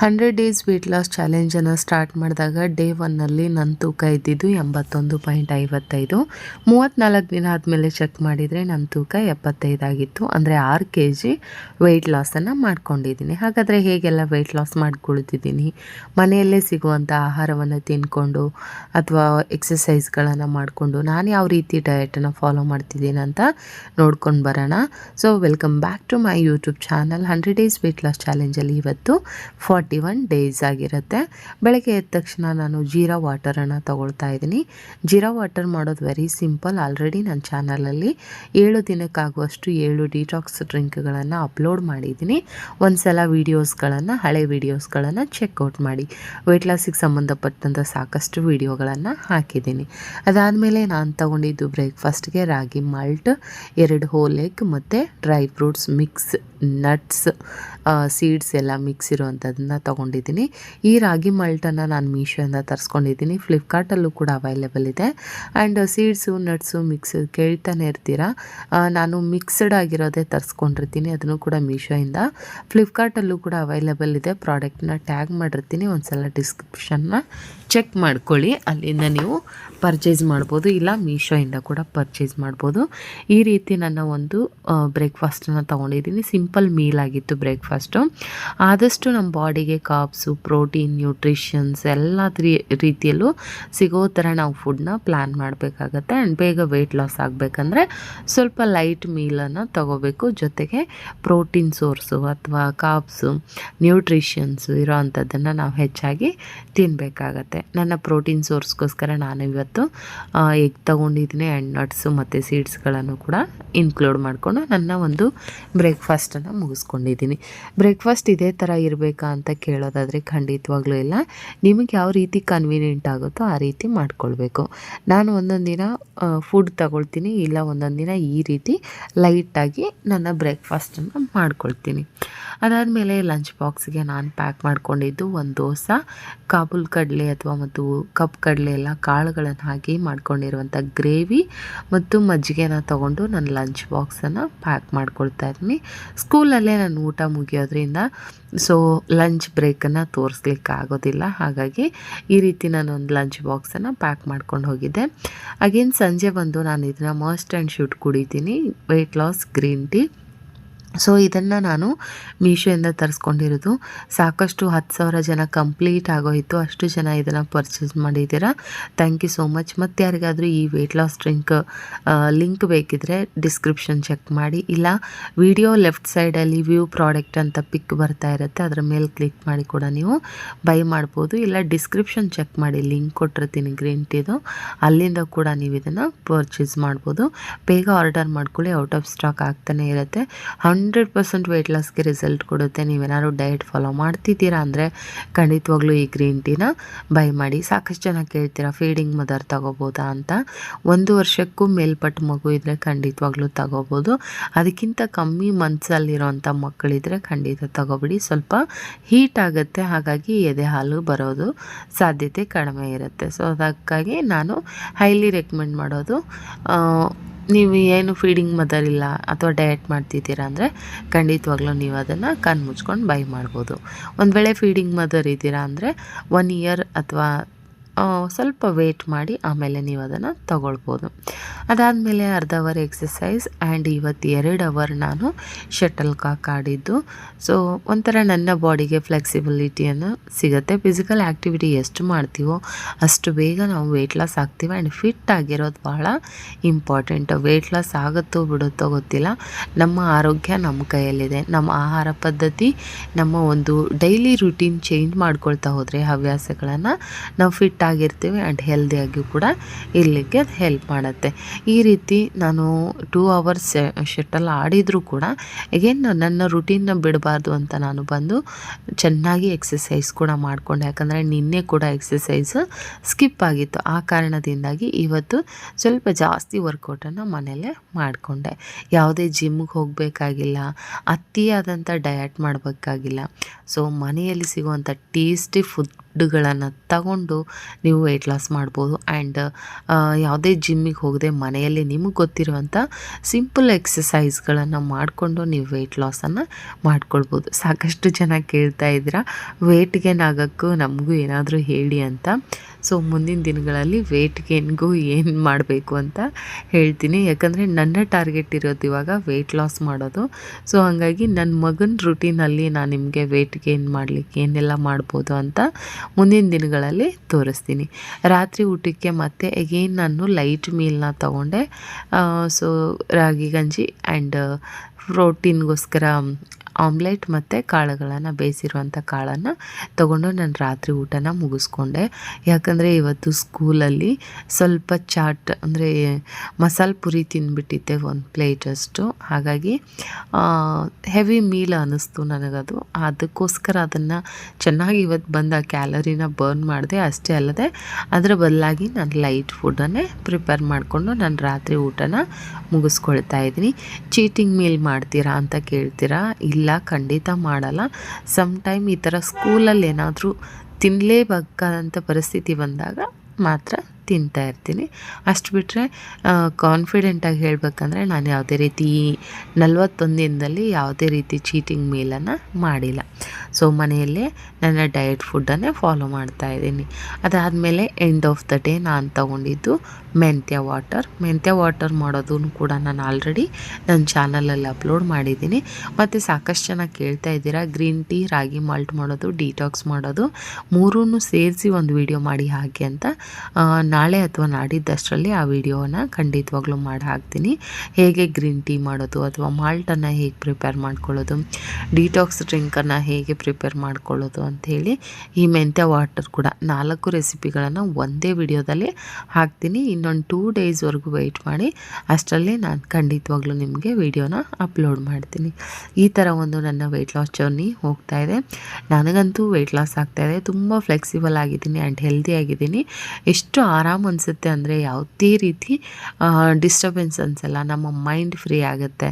100 days weight loss ಚಾಲೆಂಜನ್ನು start ಮಾಡಿದಾಗ day 1ನಲ್ಲಿ ನನ್ನ ತೂಕ ಇದ್ದಿದ್ದು 81.55. 34 ದಿನ ಆದಮೇಲೆ ಚೆಕ್ ಮಾಡಿದರೆ ನನ್ನ ತೂಕ 75 ಆಗಿತ್ತು. ಅಂದರೆ 6 kg ವೆಯ್ಟ್ ಲಾಸನ್ನು ಮಾಡ್ಕೊಂಡಿದ್ದೀನಿ. ಹಾಗಾದರೆ ಹೇಗೆಲ್ಲ ವೆಯ್ಟ್ ಲಾಸ್ ಮಾಡ್ಕೊಳ್ತಿದ್ದೀನಿ, ಮನೆಯಲ್ಲೇ ಸಿಗುವಂಥ ಆಹಾರವನ್ನು ತಿಂದ್ಕೊಂಡು ಅಥವಾ ಎಕ್ಸಸೈಸ್ಗಳನ್ನು ಮಾಡಿಕೊಂಡು ನಾನು ಯಾವ ರೀತಿ ಡಯಟನ್ನು ಫಾಲೋ ಮಾಡ್ತಿದ್ದೀನಿ ಅಂತ ನೋಡ್ಕೊಂಡು ಬರೋಣ. So welcome back to my YouTube channel. 100 days weight loss ಚಾಲೆಂಜಲ್ಲಿ ಇವತ್ತು 41 ಡೇಸ್ ಆಗಿರುತ್ತೆ. ಬೆಳಗ್ಗೆ ಎದ್ದ ತಕ್ಷಣ ನಾನು ಜೀರಾ ವಾಟರನ್ನು ತಗೊಳ್ತಾ ಇದ್ದೀನಿ. ಜೀರಾ ವಾಟರ್ ಮಾಡೋದು ವೆರಿ ಸಿಂಪಲ್. ಆಲ್ರೆಡಿ ನನ್ನ ಚಾನಲಲ್ಲಿ 7 ದಿನಕ್ಕಾಗುವಷ್ಟು 7 ಡಿಟಾಕ್ಸ್ ಡ್ರಿಂಕ್ಗಳನ್ನು ಅಪ್ಲೋಡ್ ಮಾಡಿದ್ದೀನಿ. ಒಂದು ಸಲ ವೀಡಿಯೋಸ್ಗಳನ್ನು, ಹಳೆ ವೀಡಿಯೋಸ್ಗಳನ್ನು ಚೆಕ್ಔಟ್ ಮಾಡಿ. ವೆಯ್ಟ್ ಲಾಸಿಗೆ ಸಂಬಂಧಪಟ್ಟಂಥ ಸಾಕಷ್ಟು ವೀಡಿಯೋಗಳನ್ನು ಹಾಕಿದ್ದೀನಿ. ಅದಾದಮೇಲೆ ನಾನು ತಗೊಂಡಿದ್ದು ಬ್ರೇಕ್ಫಾಸ್ಟ್ಗೆ ರಾಗಿ ಮಾಲ್ಟ್, 2 ಹೋಲ್ ಎಗ್ ಮತ್ತು dry fruits mix, nuts, seeds ಎಲ್ಲ ಮಿಕ್ಸ್ ಇರುವಂಥದ್ದನ್ನು ತೊಗೊಂಡಿದ್ದೀನಿ. ಈ ರಾಗಿ ಮಾಲ್ಟನ್ನು ನಾನು ಮೀಶೋಯಿಂದ ತರಿಸ್ಕೊಂಡಿದ್ದೀನಿ. ಫ್ಲಿಪ್ಕಾರ್ಟಲ್ಲೂ ಕೂಡ ಅವೈಲೇಬಲ್ ಇದೆ. ಆ್ಯಂಡ್ ಸೀಡ್ಸು, ನಟ್ಸು ಮಿಕ್ಸ್ ಕೇಳ್ತಾನೆ ಇರ್ತೀರಾ, ನಾನು ಮಿಕ್ಸ್ಡ್ ಆಗಿರೋದೇ ತರಿಸ್ಕೊಂಡಿರ್ತೀನಿ. ಅದನ್ನು ಕೂಡ ಮೀಶೋಯಿಂದ. ಫ್ಲಿಪ್ಕಾರ್ಟಲ್ಲೂ ಕೂಡ ಅವೈಲೇಬಲ್ ಇದೆ. ಪ್ರಾಡಕ್ಟ್ನ ಟ್ಯಾಗ್ ಮಾಡಿರ್ತೀನಿ, ಒಂದು ಸಲ ಡಿಸ್ಕ್ರಿಪ್ಷನ್ನ ಚೆಕ್ ಮಾಡ್ಕೊಳ್ಳಿ. ಅಲ್ಲಿಂದ ನೀವು ಪರ್ಚೇಸ್ ಮಾಡ್ಬೋದು, ಇಲ್ಲ ಮೀಶೋಯಿಂದ ಕೂಡ ಪರ್ಚೇಸ್ ಮಾಡ್ಬೋದು. ಈ ರೀತಿ ನನ್ನ ಒಂದು ಬ್ರೇಕ್ಫಾಸ್ಟನ್ನು ತೊಗೊಂಡಿದ್ದೀನಿ. ಸಿಂಪಲ್ ಮೀಲ್ ಆಗಿತ್ತು ಬ್ರೇಕ್ಫಾಸ್ಟು. ಆದಷ್ಟು ನಮ್ಮ ಬಾಡಿಗೆ ಕಾರ್ಬ್ಸು, ಪ್ರೋಟೀನ್, ನ್ಯೂಟ್ರಿಷನ್ಸ್ ಎಲ್ಲ ರೀತಿಯಲ್ಲೂ ಸಿಗೋ ಥರ ನಾವು ಫುಡ್ನ ಪ್ಲ್ಯಾನ್ ಮಾಡಬೇಕಾಗತ್ತೆ. ಆ್ಯಂಡ್ ಬೇಗ ವೆಯ್ಟ್ ಲಾಸ್ ಆಗಬೇಕಂದ್ರೆ ಸ್ವಲ್ಪ ಲೈಟ್ ಮೀಲನ್ನು ತೊಗೋಬೇಕು. ಜೊತೆಗೆ ಪ್ರೋಟೀನ್ ಸೋರ್ಸು ಅಥವಾ ಕಾರ್ಬ್ಸು, ನ್ಯೂಟ್ರಿಷನ್ಸು ಇರೋ ಅಂಥದ್ದನ್ನು ನಾವು ಹೆಚ್ಚಾಗಿ ತಿನ್ನಬೇಕಾಗತ್ತೆ. ನನ್ನ ಪ್ರೋಟೀನ್ ಸೋರ್ಸ್ಗೋಸ್ಕರ ನಾನು ಇವತ್ತು ಎಗ್ ತೊಗೊಂಡಿದ್ದೀನಿ. ಆ್ಯಂಡ್ ನಟ್ಸು ಮತ್ತು ಸೀಡ್ಸ್ಗಳನ್ನು ಕೂಡ ಇನ್ಕ್ಲೂಡ್ ಮಾಡಿಕೊಂಡು ನನ್ನ ಒಂದು ಬ್ರೇಕ್ಫಾಸ್ಟನ್ನು ಮುಗಿಸ್ಕೊಂಡಿದ್ದೀನಿ. ಬ್ರೇಕ್ಫಾಸ್ಟ್ ಇದೇ ಥರ ಇರಬೇಕಾ ಅಂತ ಕೇಳೋದಾದರೆ ಖಂಡಿತವಾಗ್ಲೂ ಇಲ್ಲ. ನಿಮಗೆ ಯಾವ ರೀತಿ ಕನ್ವೀನಿಯೆಂಟ್ ಆಗುತ್ತೋ ಆ ರೀತಿ ಮಾಡ್ಕೊಳ್ಬೇಕು. ನಾನು ಒಂದೊಂದು ದಿನ ಫುಡ್ ತಗೊಳ್ತೀನಿ, ಇಲ್ಲ ಒಂದೊಂದು ದಿನ ಈ ರೀತಿ ಲೈಟಾಗಿ ನನ್ನ ಬ್ರೇಕ್ಫಾಸ್ಟನ್ನು ಮಾಡ್ಕೊಳ್ತೀನಿ. ಅದಾದಮೇಲೆ ಲಂಚ್ ಬಾಕ್ಸ್ಗೆ ನಾನು ಪ್ಯಾಕ್ ಮಾಡ್ಕೊಂಡಿದ್ದು ಒಂದು ದೋಸೆ, ಕಾಬೂಲ್ ಕಡಲೆ ಅಥವಾ ಮತ್ತು ಕಪ್ ಕಡಲೆ ಎಲ್ಲ ಕಾಳುಗಳನ್ನು ಹಾಕಿ ಮಾಡ್ಕೊಂಡಿರುವಂಥ ಗ್ರೇವಿ ಮತ್ತು ಮಜ್ಜಿಗೆನ ತೊಗೊಂಡು ನನ್ನ ಲಂಚ್ ಬಾಕ್ಸನ್ನು ಪ್ಯಾಕ್ ಮಾಡ್ಕೊಳ್ತಾ ಇದ್ದೀನಿ. ಸ್ಕೂಲಲ್ಲೇ ನಾನು ಊಟ ಮುಗಿಯೋದ್ರಿಂದ ಸೊ ಲಂಚ್ ಬ್ರೇಕನ್ನು ತೋರಿಸ್ಲಿಕ್ಕೆ ಆಗೋದಿಲ್ಲ. ಹಾಗಾಗಿ ಈ ರೀತಿ ನಾನೊಂದು ಲಂಚ್ ಬಾಕ್ಸನ್ನು ಪ್ಯಾಕ್ ಮಾಡ್ಕೊಂಡು ಹೋಗಿದ್ದೆ. ಅಗೇನ್ ಸಂಜೆ ಬಂದು ನಾನು ಇದನ್ನು ಮಸ್ಟ್ ಆ್ಯಂಡ್ ಶುಡ್ ಕುಡಿತೀನಿ, weight loss green tea. So ಇದನ್ನು ನಾನು ಮೀಶೋಯಿಂದ ತರಿಸ್ಕೊಂಡಿರೋದು. ಸಾಕಷ್ಟು 10,000 ಜನ ಕಂಪ್ಲೀಟ್ ಆಗೋಯಿತು. ಅಷ್ಟು ಜನ ಇದನ್ನು ಪರ್ಚೇಸ್ ಮಾಡಿದ್ದೀರಾ. Thank you so much. ಮತ್ತು ಯಾರಿಗಾದರೂ ಈ ವೆಯ್ಟ್ ಲಾಸ್ ಡ್ರಿಂಕ್ ಲಿಂಕ್ ಬೇಕಿದ್ದರೆ ಡಿಸ್ಕ್ರಿಪ್ಷನ್ ಚೆಕ್ ಮಾಡಿ, ಇಲ್ಲ ವಿಡಿಯೋ ಲೆಫ್ಟ್ ಸೈಡಲ್ಲಿ ವ್ಯೂ ಪ್ರಾಡಕ್ಟ್ ಅಂತ ಪಿಕ್ ಬರ್ತಾ ಇರುತ್ತೆ, ಅದರ ಮೇಲೆ ಕ್ಲಿಕ್ ಮಾಡಿ ಕೂಡ ನೀವು ಬೈ ಮಾಡ್ಬೋದು. ಇಲ್ಲ ಡಿಸ್ಕ್ರಿಪ್ಷನ್ ಚೆಕ್ ಮಾಡಿ, ಲಿಂಕ್ ಕೊಟ್ಟಿರ್ತೀನಿ ಗ್ರೀನ್ ಟೀದು, ಅಲ್ಲಿಂದ ಕೂಡ ನೀವು ಇದನ್ನು ಪರ್ಚೇಸ್ ಮಾಡ್ಬೋದು. ಬೇಗ ಆರ್ಡರ್ ಮಾಡ್ಕೊಳ್ಳಿ, ಔಟ್ ಆಫ್ ಸ್ಟಾಕ್ ಆಗ್ತಾನೆ ಇರುತ್ತೆ. 100% ವೆಯ್ಟ್ ಲಾಸ್ಗೆ ರಿಸಲ್ಟ್ ಕೊಡುತ್ತೆ. ನೀವೇನಾದ್ರು ಡಯಟ್ ಫಾಲೋ ಮಾಡ್ತಿದ್ದೀರಾ ಅಂದರೆ ಖಂಡಿತವಾಗ್ಲೂ ಈ ಗ್ರೀನ್ ಟೀನ ಬೈ ಮಾಡಿ. ಸಾಕಷ್ಟು ಜನ ಕೇಳ್ತೀರಾ ಫೀಡಿಂಗ್ ಮದರ್ ತಗೋಬೋದಾ ಅಂತ. 1 ವರ್ಷಕ್ಕೂ ಮೇಲ್ಪಟ್ಟ ಮಗು ಇದ್ದರೆ ಖಂಡಿತವಾಗ್ಲೂ ತಗೋಬೋದು. ಅದಕ್ಕಿಂತ ಕಮ್ಮಿ ಮಂತ್ಸಲ್ಲಿರೋಂಥ ಮಕ್ಕಳಿದ್ರೆ ಖಂಡಿತ ತಗೋಬಿಡಿ. ಸ್ವಲ್ಪ ಹೀಟ್ ಆಗುತ್ತೆ, ಹಾಗಾಗಿ ಎದೆ ಹಾಲು ಬರೋದು ಸಾಧ್ಯತೆ ಕಡಿಮೆ ಇರುತ್ತೆ. ಸೊ ಅದಕ್ಕಾಗಿ ನಾನು ಹೈಲಿ ರೆಕಮೆಂಡ್ ಮಾಡೋದು, ನೀವು ಏನು ಫೀಡಿಂಗ್ ಮದರ್ ಇಲ್ಲ ಅಥವಾ ಡಯಟ್ ಮಾಡ್ತಿದ್ದೀರಾ ಅಂದರೆ ಖಂಡಿತವಾಗ್ಲೂ ನೀವು ಅದನ್ನು ಕಣ್ಣು ಮುಚ್ಕೊಂಡು ಬೈ ಮಾಡ್ಬೋದು. ಒಂದು ವೇಳೆ ಫೀಡಿಂಗ್ ಮದರ್ ಇದ್ದೀರಾ ಅಂದರೆ 1 ಇಯರ್ ಅಥವಾ ಸ್ವಲ್ಪ ವೆಯ್ಟ್ ಮಾಡಿ ಆಮೇಲೆ ನೀವು ಅದನ್ನು ತಗೊಳ್ಬೋದು. ಅದಾದಮೇಲೆ ಅರ್ಧ ಅವರ್ ಎಕ್ಸಸೈಸ್ ಆ್ಯಂಡ್ ಇವತ್ತು 2 ಅವರ್ ನಾನು ಶಟಲ್ ಕಾಕ್ ಆಡಿದ್ದು. ಸೊ ಒಂಥರ ನನ್ನ ಬಾಡಿಗೆ ಫ್ಲೆಕ್ಸಿಬಿಲಿಟಿಯನ್ನು ಸಿಗುತ್ತೆ. ಫಿಸಿಕಲ್ ಆ್ಯಕ್ಟಿವಿಟಿ ಎಷ್ಟು ಮಾಡ್ತೀವೋ ಅಷ್ಟು ಬೇಗ ನಾವು ವೆಯ್ಟ್ ಲಾಸ್ ಆಗ್ತೀವಿ. ಆ್ಯಂಡ್ ಫಿಟ್ ಆಗಿರೋದು ಬಹಳ ಇಂಪಾರ್ಟೆಂಟ್. ವೆಯ್ಟ್ ಲಾಸ್ ಆಗುತ್ತೋ ಬಿಡುತ್ತೋ ಗೊತ್ತಿಲ್ಲ, ನಮ್ಮ ಆರೋಗ್ಯ ನಮ್ಮ ಕೈಯಲ್ಲಿದೆ. ನಮ್ಮ ಆಹಾರ ಪದ್ಧತಿ, ನಮ್ಮ ಒಂದು ಡೈಲಿ ರುಟೀನ್ ಚೇಂಜ್ ಮಾಡ್ಕೊಳ್ತಾ ಹೋದರೆ ಹವ್ಯಾಸಗಳನ್ನು ನಾವು ಫಿಟ್ ಆಗಿರ್ತೀವಿ ಆ್ಯಂಡ್ ಹೆಲ್ದಿಯಾಗಿಯೂ ಕೂಡ ಇರಲಿಕ್ಕೆ ಹೆಲ್ಪ್ ಮಾಡುತ್ತೆ. ಈ ರೀತಿ ನಾನು 2 ಅವರ್ಸ್ ಶಟಲ್ ಆಡಿದರೂ ಕೂಡ ಅಗೇನ್ ನನ್ನ ರುಟೀನ್ನ ಬಿಡಬಾರ್ದು ಅಂತ ನಾನು ಬಂದು ಚೆನ್ನಾಗಿ ಎಕ್ಸಸೈಸ್ ಕೂಡ ಮಾಡಿಕೊಂಡೆ. ಯಾಕಂದರೆ ನಿನ್ನೆ ಕೂಡ ಎಕ್ಸಸೈಸ್ ಸ್ಕಿಪ್ ಆಗಿತ್ತು. ಆ ಕಾರಣದಿಂದಾಗಿ ಇವತ್ತು ಸ್ವಲ್ಪ ಜಾಸ್ತಿ ವರ್ಕೌಟನ್ನು ಮನೆಯಲ್ಲೇ ಮಾಡಿಕೊಂಡೆ. ಯಾವುದೇ ಜಿಮ್ಗೆ ಹೋಗಬೇಕಾಗಿಲ್ಲ, ಅತಿಯಾದಂಥ ಡಯಟ್ ಮಾಡಬೇಕಾಗಿಲ್ಲ. ಸೊ ಮನೆಯಲ್ಲಿ ಸಿಗುವಂಥ ಟೇಸ್ಟಿ ಫುಡ್ಡುಗಳನ್ನು ತಗೊಂಡು ನೀವು ವೆಯ್ಟ್ ಲಾಸ್ ಮಾಡ್ಬೋದು. ಆ್ಯಂಡ್ ಯಾವುದೇ ಜಿಮ್ಮಿಗೆ ಹೋಗದೆ ಮನೆಯಲ್ಲಿ ನಿಮಗೆ ಗೊತ್ತಿರುವಂಥ ಸಿಂಪಲ್ ಎಕ್ಸಸೈಸ್ಗಳನ್ನು ಮಾಡಿಕೊಂಡು ನೀವು ವೆಯ್ಟ್ ಲಾಸನ್ನು ಮಾಡ್ಕೊಳ್ಬೋದು. ಸಾಕಷ್ಟು ಜನ ಕೇಳ್ತಾ ಇದ್ದೀರಾ ವೆಯ್ಟ್ ಗೇನ್ ಆಗೋಕ್ಕೂ ನಮಗೂ ಏನಾದರೂ ಹೇಳಿ ಅಂತ. ಸೊ ಮುಂದಿನ ದಿನಗಳಲ್ಲಿ ವೆಯ್ಟ್ ಗೇನ್ಗೂ ಏನು ಮಾಡಬೇಕು ಅಂತ ಹೇಳ್ತೀನಿ. ಯಾಕಂದರೆ ನನ್ನ ಟಾರ್ಗೆಟ್ ಇರೋದು ಇವಾಗ ವೆಯ್ಟ್ ಲಾಸ್ ಮಾಡೋದು. ಸೊ ಹಾಗಾಗಿ ನನ್ನ ಮಗನ ರುಟೀನಲ್ಲಿ ನಾನು ನಿಮಗೆ ವೆಯ್ಟ್ ಗೇನ್ ಮಾಡಲಿಕ್ಕೆ ಏನೆಲ್ಲ ಮಾಡ್ಬೋದು ಅಂತ ಮುಂದಿನ ದಿನಗಳಲ್ಲಿ ತೋರಿಸ್ತೀನಿ. ರಾತ್ರಿ ಊಟಕ್ಕೆ ಮತ್ತೆ ಎಗೇನ್ ನಾನು ಲೈಟ್ ಮೀಲ್ನ ತೊಗೊಂಡೆ. ಸೊ ರಾಗಿ ಗಂಜಿ ಆ್ಯಂಡ್ ಪ್ರೋಟೀನ್ಗೋಸ್ಕರ ಆಮ್ಲೆಟ್ ಮತ್ತು ಕಾಳುಗಳನ್ನು ಬೇಯಿಸಿರುವಂಥ ಕಾಳನ್ನು ತೊಗೊಂಡು ನಾನು ರಾತ್ರಿ ಊಟನ ಮುಗಿಸ್ಕೊಂಡೆ. ಯಾಕಂದರೆ ಇವತ್ತು ಸ್ಕೂಲಲ್ಲಿ ಸ್ವಲ್ಪ ಚಾಟ್ ಅಂದರೆ ಮಸಾಲೆ ಪುರಿ ತಿಂದುಬಿಟ್ಟಿದ್ದೆ ಒಂದು ಪ್ಲೇಟಷ್ಟು. ಹಾಗಾಗಿ ಹೆವಿ ಮೀಲ್ ಅನ್ನಿಸ್ತು ನನಗದು. ಅದಕ್ಕೋಸ್ಕರ ಅದನ್ನು ಚೆನ್ನಾಗಿ ಇವತ್ತು ಬಂದು ಆ ಕ್ಯಾಲರಿನ ಬರ್ನ್ ಮಾಡಿದೆ. ಅಷ್ಟೇ ಅಲ್ಲದೆ ಅದರ ಬದಲಾಗಿ ನಾನು ಲೈಟ್ ಫುಡ್ಡನ್ನೇ ಪ್ರಿಪೇರ್ ಮಾಡಿಕೊಂಡು ನಾನು ರಾತ್ರಿ ಊಟನ ಮುಗಿಸ್ಕೊಳ್ತಾ ಇದ್ದೀನಿ. ಚೀಟಿಂಗ್ ಮೀಲ್ ಮಾಡ್ತೀರಾ ಅಂತ ಕೇಳ್ತೀರಾ? ಇಲ್ಲ, ಖಂಡಿತ ಮಾಡಲ್ಲ. ಟೈಮ್ ಈ ಥರ ಸ್ಕೂಲಲ್ಲಿ ಏನಾದರೂ ತಿನ್ನಲೇಬೇಕಾದಂಥ ಪರಿಸ್ಥಿತಿ ಬಂದಾಗ ಮಾತ್ರ ತಿಂತಾ ಇರ್ತೀನಿ. ಅಷ್ಟು ಬಿಟ್ಟರೆ ಕಾನ್ಫಿಡೆಂಟಾಗಿ ಹೇಳಬೇಕಂದ್ರೆ ನಾನು ಯಾವುದೇ ರೀತಿ 41 ದಿನದಲ್ಲಿ ಯಾವುದೇ ರೀತಿ ಚೀಟಿಂಗ್ ಮೀಲನ್ನು ಮಾಡಿಲ್ಲ. ಸೊ ಮನೆಯಲ್ಲೇ ನನ್ನ ಡಯಟ್ ಫುಡ್ಡನ್ನೇ ಫಾಲೋ ಮಾಡ್ತಾ ಇದ್ದೀನಿ. ಅದಾದಮೇಲೆ ಎಂಡ್ ಆಫ್ ದ ಡೇ ನಾನು ತೊಗೊಂಡಿದ್ದು ಮೆಂತ್ಯ ವಾಟರ್ ಮಾಡೋದನ್ನು ಕೂಡ ನಾನು ಆಲ್ರೆಡಿ ನನ್ನ ಚಾನಲಲ್ಲಿ ಅಪ್ಲೋಡ್ ಮಾಡಿದ್ದೀನಿ. ಮತ್ತು ಸಾಕಷ್ಟು ಜನ ಕೇಳ್ತಾ ಇದ್ದೀರಾ ಗ್ರೀನ್ ಟೀ, ರಾಗಿ ಮಾಲ್ಟ್ ಮಾಡೋದು, ಡಿಟಾಕ್ಸ್ ಮಾಡೋದು ಮೂರೂ ಸೇರಿಸಿ ಒಂದು ವಿಡಿಯೋ ಮಾಡಿ ಹಾಕಿ ಅಂತ. ನಾಳೆ ಅಥವಾ ನಾಡಿದ್ದಷ್ಟರಲ್ಲಿ ಆ ವಿಡಿಯೋನ ಖಂಡಿತವಾಗ್ಲೂ ಮಾಡಿ ಹಾಕ್ತೀನಿ. ಹೇಗೆ ಗ್ರೀನ್ ಟೀ ಮಾಡೋದು ಅಥವಾ ಮಾಲ್ಟನ್ನು ಹೇಗೆ ಪ್ರಿಪೇರ್ ಮಾಡ್ಕೊಳ್ಳೋದು, ಡಿಟಾಕ್ಸ್ ಡ್ರಿಂಕನ್ನು ಹೇಗೆ ಪ್ರಿಪೇರ್ ಮಾಡ್ಕೊಳ್ಳೋದು ಅಂಥೇಳಿ. ಈ ಮೆಂತ್ಯ ವಾಟರ್ ಕೂಡ 4 ರೆಸಿಪಿಗಳನ್ನು ಒಂದೇ ವಿಡಿಯೋದಲ್ಲಿ ಹಾಕ್ತೀನಿ. ಇನ್ನೊಂದು 2 ಡೇಸ್ವರೆಗೂ ವೆಯ್ಟ್ ಮಾಡಿ, ಅಷ್ಟರಲ್ಲಿ ನಾನು ಖಂಡಿತವಾಗ್ಲೂ ನಿಮಗೆ ವಿಡಿಯೋನ ಅಪ್ಲೋಡ್ ಮಾಡ್ತೀನಿ. ಈ ಥರ ಒಂದು ನನ್ನ ವೆಯ್ಟ್ ಲಾಸ್ ಜರ್ನಿ ಹೋಗ್ತಾ ಇದೆ. ನನಗಂತೂ ವೆಯ್ಟ್ ಲಾಸ್ ಆಗ್ತಾಯಿದೆ. ತುಂಬ ಫ್ಲೆಕ್ಸಿಬಲ್ ಆಗಿದ್ದೀನಿ ಆ್ಯಂಡ್ ಹೆಲ್ದಿ ಆಗಿದ್ದೀನಿ. ಎಷ್ಟು ಆರಾಮ್ ಅನಿಸುತ್ತೆ ಅಂದರೆ ಯಾವುದೇ ರೀತಿ ಡಿಸ್ಟರ್ಬೆನ್ಸ್ ಅನಿಸಲ್ಲ. ನಮ್ಮ ಮೈಂಡ್ ಫ್ರೀ ಆಗುತ್ತೆ.